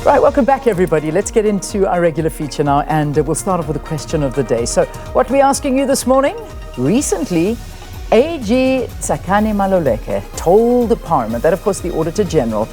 Right, welcome back everybody. Let's get into our regular feature now, and we'll start off with the question of the day. So what we're asking you this morning: recently, AG Tsakani Maluleke told Parliament, that of course the Auditor General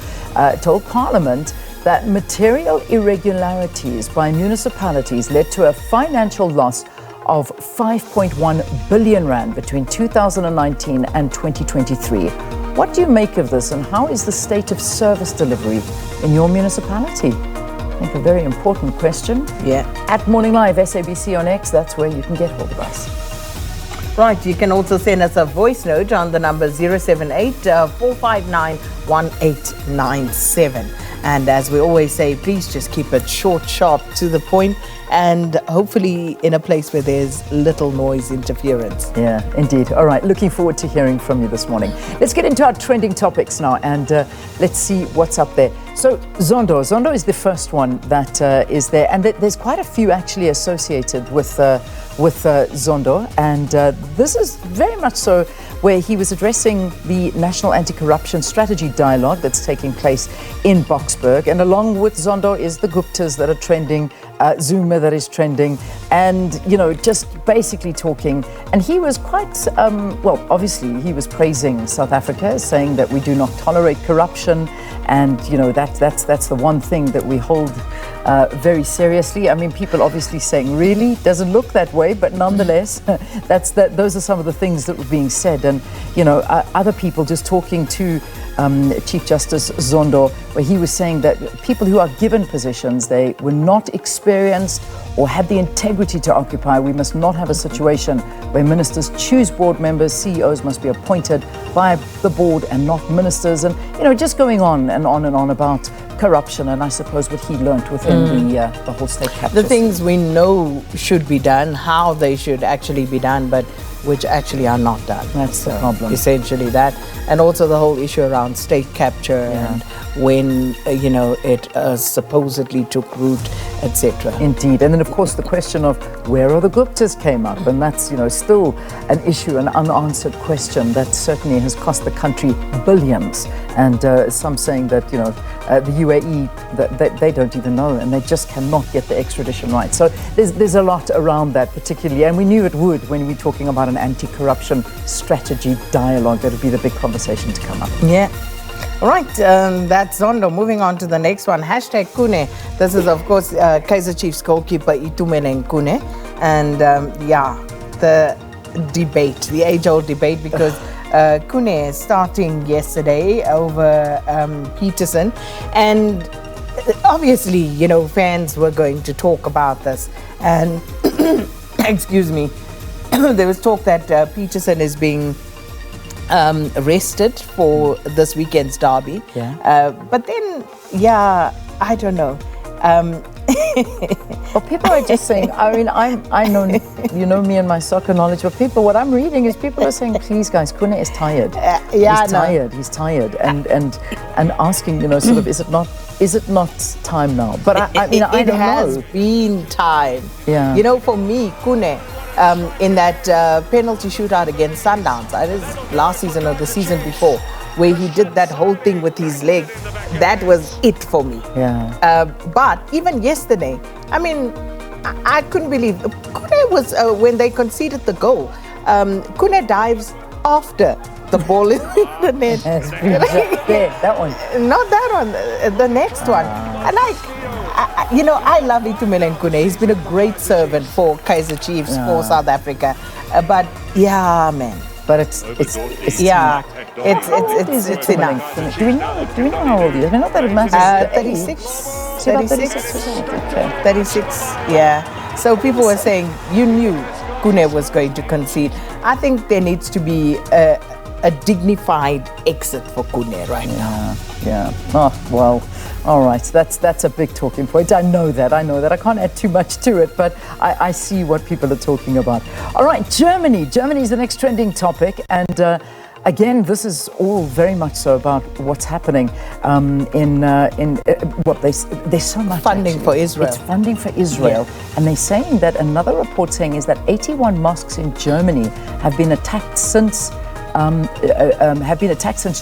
told Parliament that material irregularities by municipalities led to a financial loss of 5.1 billion rand between 2019 and 2023. What do you make of this, and how is the state of service delivery in your municipality? I think a very important question. Yeah. At Morning Live, SABC on X, that's where you can get hold of us. Right, you can also send us a voice note on the number 078-459-1897. And as we always say, please just keep it short, sharp, to the point, and hopefully in a place where there's little noise interference. Yeah, indeed. All right, looking forward to hearing from you this morning. Let's get into our trending topics now, and let's see what's up there. So Zondo is the first one that is there, and there's quite a few actually associated with Zondo, and this is very much so where he was addressing the National Anti-Corruption Strategy Dialogue that's taking place in Boksburg. And along with Zondo is the Guptas that are trending, Zuma that is trending, and, you know, just basically talking. And he was quite, well, obviously he was praising South Africa, saying that we do not tolerate corruption. And, you know, that's the one thing that we hold very seriously. I mean, people obviously saying, really? Doesn't look that way, but nonetheless, those are some of the things that were being said. And, you know, other people just talking to Chief Justice Zondo, where he was saying that people who are given positions, they were not experienced or had the integrity to occupy. We must not have a situation where ministers choose board members. CEOs must be appointed by the board and not ministers. And, you know, just going on and on and on about corruption, and I suppose what he learnt within the whole state capture. The things we know should be done, how they should actually be done, but which actually are not done. That's the problem. Essentially that. And also the whole issue around state capture and when, you know, it supposedly took root, etc. Indeed. And then, of course, the question of where are the Guptas came up. And that's, you know, still an issue, an unanswered question that certainly has cost the country billions. And some saying that, you know, the UAE, that they don't even know, and they just cannot get the extradition right. So there's a lot around that particularly. And we knew it would when we were talking about an anti-corruption strategy dialogue. That would be the big conversation to come up. Yeah. All right, that's Zondo. Moving on to the next one, hashtag Kune. This is, of course, Kaizer Chiefs goalkeeper Itumeleng Kune. And the debate, the age-old debate, because Kune starting yesterday over Peterson. And obviously, you know, fans were going to talk about this. And, excuse me, there was talk that Peterson is being arrested for this weekend's derby. Yeah. But then, I don't know. Well, people are just saying, I mean, I know, you know me and my soccer knowledge, but what I'm reading is people are saying, please guys, Kune is tired. He's tired. And asking, you know, sort of, is it not time now? But I mean, I don't know. It has been time. Yeah. You know, for me, Kune, in that penalty shootout against Sundowns, that is last season or the season before, where he did that whole thing with his leg, that was it for me. Yeah. But even yesterday, I mean, I couldn't believe, Kune was, when they conceded the goal, Kune dives after the ball in the net. That one. Not that one, the next one. And you know, I love Itumeleng Kune. He's been a great servant for Kaizer Chiefs, for South Africa. But yeah, man. But it's enough. Do we know how old he is? I mean, not that it matters. 36. 36. 36. Yeah. So people were saying you knew Kune was going to concede. I think there needs to be a dignified exit for Kune right now. Yeah. Oh, well, all right. That's a big talking point. I know that. I can't add too much to it, but I see what people are talking about. All right, Germany. Germany is the next trending topic, and again, this is all very much so about what's happening there's so much funding for Israel. It's funding for Israel, and they're saying that another report saying is that 81 mosques in Germany have been attacked since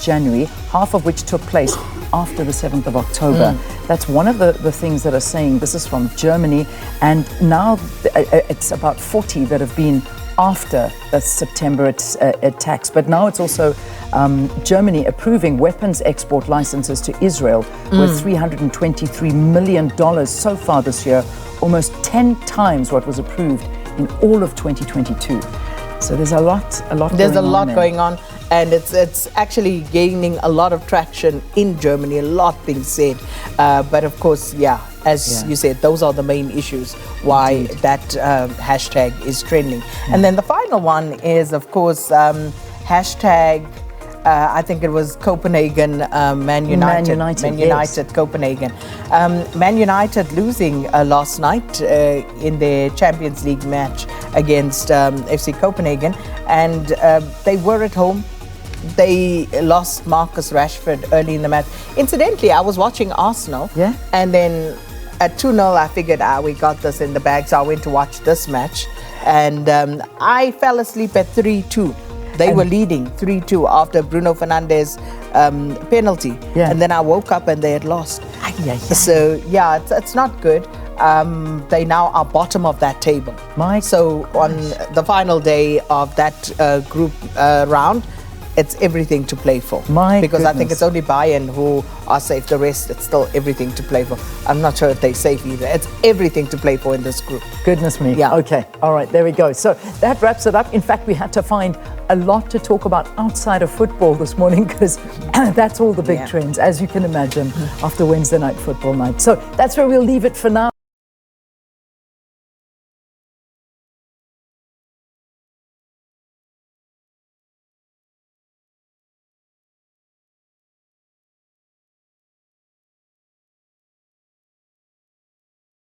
January, half of which took place after the 7th of October. That's one of the things that are saying. This is from Germany, and now it's about 40 that have been after the September attacks. But now it's also Germany approving weapons export licenses to Israel worth $323 million so far this year, almost 10 times what was approved in all of 2022. So there's a lot going on, and it's actually gaining a lot of traction in Germany, a lot being said. But of course, as you said, those are the main issues why that hashtag is trending. And then the final one is, of course, hashtag, I think it was Copenhagen, Man United, Copenhagen. Man United losing last night in their Champions League match against FC Copenhagen, and they were at home. They lost Marcus Rashford early in the match. Incidentally, I was watching Arsenal, and then at 2-0, I figured, we got this in the bag, so I went to watch this match, and I fell asleep at 3-2. They were leading 3-2 after Bruno Fernandes' penalty. And then I woke up and they had lost. So, it's not good. They now are bottom of that table. So on the final day of that group round, it's everything to play for. Because I think it's only Bayern who are safe. The rest, it's still everything to play for. I'm not sure if they're safe either. It's everything to play for in this group. Goodness me. Okay. All right. There we go. So that wraps it up. In fact, we had to find a lot to talk about outside of football this morning, because that's all the big trends, as you can imagine, after Wednesday night football night. So that's where we'll leave it for now.